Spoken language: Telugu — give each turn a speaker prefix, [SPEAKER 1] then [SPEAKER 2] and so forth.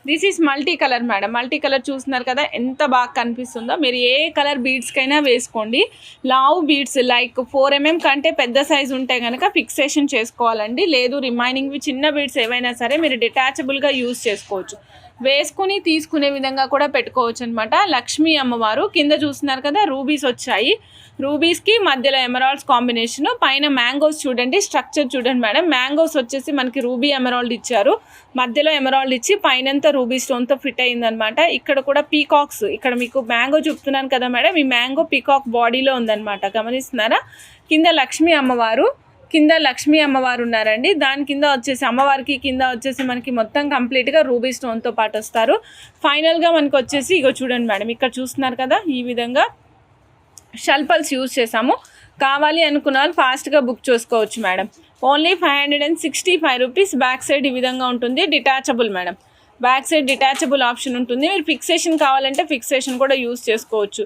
[SPEAKER 1] This is multi colour madam. Multi colour చూస్తున్నారు కదా ఎంత బాగా కనిపిస్తుందో. మీరు ఏ కలర్ బీడ్స్కైనా వేసుకోండి. లావ్ బీడ్స్ లైక్ 4mm కంటే పెద్ద సైజు ఉంటే కనుక ఫిక్సేషన్ చేసుకోవాలండి. లేదు రిమైనింగ్వి చిన్న బీడ్స్ ఏవైనా సరే మీరు డిటాచబుల్గా యూజ్ చేసుకోవచ్చు. వేసుకుని తీసుకునే విధంగా కూడా పెట్టుకోవచ్చు అనమాట. లక్ష్మీ అమ్మవారు కింద చూస్తున్నారు కదా రూబీస్ వచ్చాయి. రూబీస్కి మధ్యలో ఎమరాల్డ్స్ కాంబినేషన్, పైన మ్యాంగోస్ చూడండి. స్ట్రక్చర్ చూడండి మేడం. మ్యాంగోస్ వచ్చేసి మనకి రూబీ ఎమరాల్డ్ ఇచ్చారు, మధ్యలో ఎమరాల్డ్ ఇచ్చి పైనంతా రూబీ స్టోన్తో ఫిట్ అయిందనమాట. ఇక్కడ కూడా పీకాక్స్, ఇక్కడ మీకు మ్యాంగో చూపుతున్నాను కదా మేడం, ఈ మ్యాంగో పీకాక్ బాడీలో ఉందన్నమాట. గమనిస్తున్నారా? కింద లక్ష్మీ అమ్మవారు, కింద లక్ష్మీ అమ్మవారు ఉన్నారండి. దాని కింద వచ్చేసి అమ్మవారికి కింద వచ్చేసి మనకి మొత్తం కంప్లీట్గా రూబీ స్టోన్తో పాటు వస్తారు. ఫైనల్గా మనకు వచ్చేసి ఇగో చూడండి మేడం, ఇక్కడ చూస్తున్నారు కదా ఈ విధంగా షల్పల్స్ యూజ్ చేసాము. కావాలి అనుకున్న వాళ్ళు ఫాస్ట్గా బుక్ చేసుకోవచ్చు madam. Only 565 rupees. Back side ఈ విధంగా ఉంటుంది. Detachable madam. Back side detachable option ఉంటుంది. మీరు ఫిక్సేషన్ కావాలంటే ఫిక్సేషన్ కూడా యూజ్ చేసుకోవచ్చు.